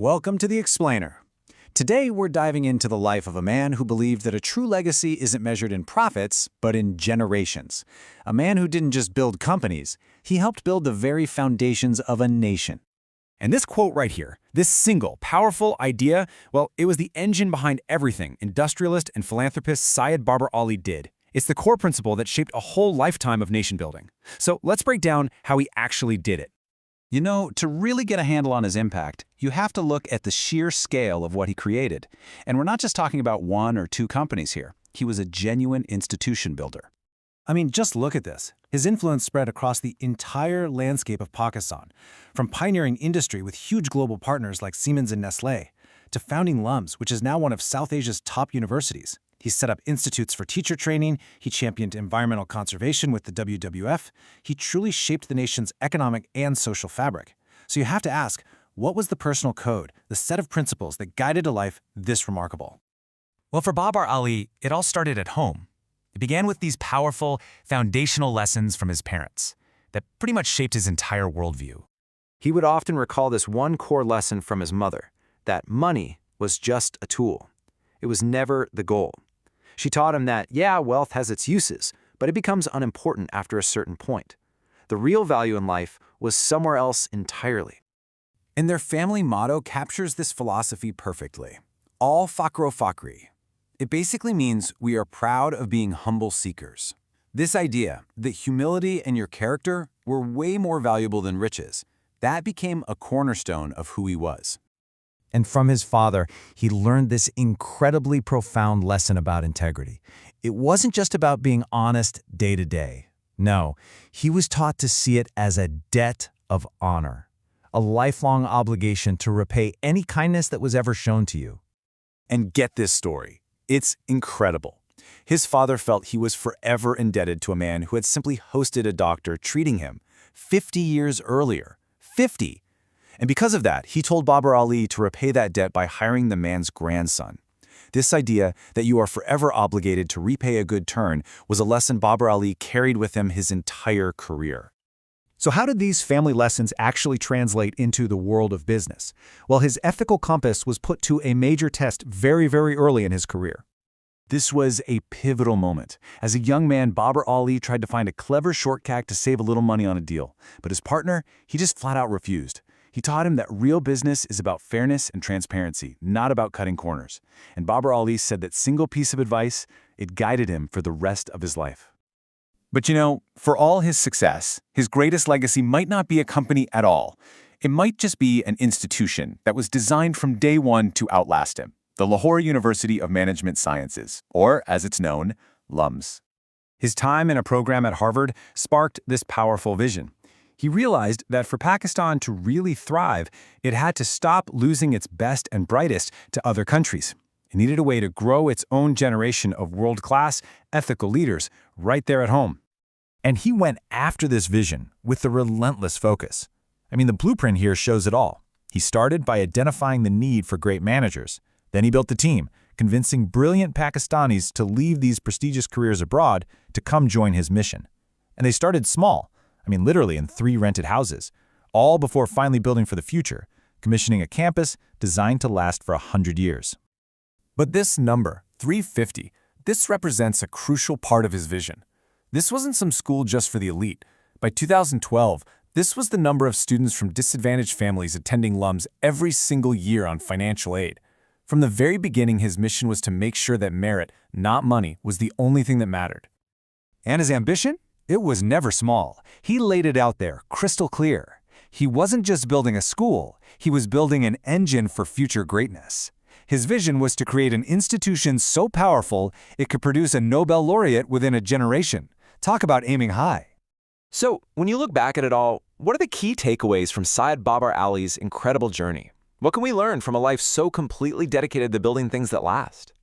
Welcome to The Explainer. Today we're diving into the life of a man who believed that a true legacy isn't measured in profits, but in generations. A man who didn't just build companies, he helped build the very foundations of a nation. And this quote right here, this single, powerful idea, well, it was the engine behind everything industrialist and philanthropist Syed Babur Ali did. It's the core principle that shaped a whole lifetime of nation building. So let's break down how he actually did it. You know, to really get a handle on his impact, you have to look at the sheer scale of what he created. And we're not just talking about one or two companies here. He was a genuine institution builder. I mean, just look at this. His influence spread across the entire landscape of Pakistan, from pioneering industry with huge global partners like Siemens and Nestlé, to founding LUMS, which is now one of South Asia's top universities. He set up institutes for teacher training, he championed environmental conservation with the WWF, he truly shaped the nation's economic and social fabric. So you have to ask, what was the personal code, the set of principles that guided a life this remarkable? Well, for Babur Ali, it all started at home. It began with these powerful, foundational lessons from his parents that pretty much shaped his entire worldview. He would often recall this one core lesson from his mother, that money was just a tool. It was never the goal. She taught him that, yeah, wealth has its uses, but it becomes unimportant after a certain point. The real value in life was somewhere else entirely. And their family motto captures this philosophy perfectly. All fakro fakri. It basically means we are proud of being humble seekers. This idea that humility and your character were way more valuable than riches, that became a cornerstone of who he was. And from his father, he learned this incredibly profound lesson about integrity. It wasn't just about being honest day to day. No, he was taught to see it as a debt of honor, a lifelong obligation to repay any kindness that was ever shown to you. And get this story. It's incredible. His father felt he was forever indebted to a man who had simply hosted a doctor treating him 50 years earlier. 50! And because of that, he told Babur Ali to repay that debt by hiring the man's grandson. This idea that you are forever obligated to repay a good turn was a lesson Babur Ali carried with him his entire career. So how did these family lessons actually translate into the world of business? Well, his ethical compass was put to a major test very, very early in his career. This was a pivotal moment. As a young man, Babur Ali tried to find a clever shortcut to save a little money on a deal. But his partner, he just flat out refused. He taught him that real business is about fairness and transparency, not about cutting corners. And Babur Ali said that single piece of advice, it guided him for the rest of his life. But you know, for all his success, his greatest legacy might not be a company at all. It might just be an institution that was designed from day one to outlast him, the Lahore University of Management Sciences, or as it's known, LUMS. His time in a program at Harvard sparked this powerful vision. He realized that for Pakistan to really thrive, it had to stop losing its best and brightest to other countries. It needed a way to grow its own generation of world-class, ethical leaders right there at home. And he went after this vision with a relentless focus. I mean, the blueprint here shows it all. He started by identifying the need for great managers. Then he built the team, convincing brilliant Pakistanis to leave these prestigious careers abroad to come join his mission. And they started small. I mean, literally in 3 rented houses, all before finally building for the future, commissioning a campus designed to last for 100 years. But this number, 350, this represents a crucial part of his vision. This wasn't some school just for the elite. By 2012, this was the number of students from disadvantaged families attending LUMS every single year on financial aid. From the very beginning, his mission was to make sure that merit, not money, was the only thing that mattered. And his ambition? It was never small. He laid it out there, crystal clear. He wasn't just building a school, he was building an engine for future greatness. His vision was to create an institution so powerful it could produce a Nobel laureate within a generation. Talk about aiming high. So, when you look back at it all, what are the key takeaways from Syed Babur Ali's incredible journey? What can we learn from a life so completely dedicated to building things that last?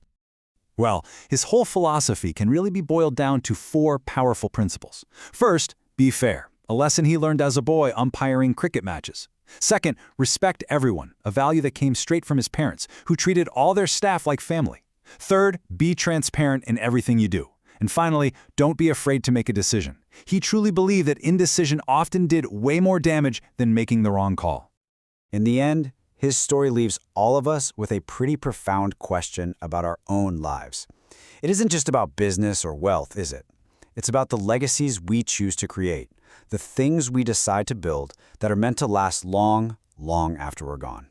Well, his whole philosophy can really be boiled down to 4 powerful principles. First, be fair, a lesson he learned as a boy umpiring cricket matches. Second, respect everyone, a value that came straight from his parents, who treated all their staff like family. Third, be transparent in everything you do. And finally, don't be afraid to make a decision. He truly believed that indecision often did way more damage than making the wrong call. In the end, his story leaves all of us with a pretty profound question about our own lives. It isn't just about business or wealth, is it? It's about the legacies we choose to create, the things we decide to build that are meant to last long, long after we're gone.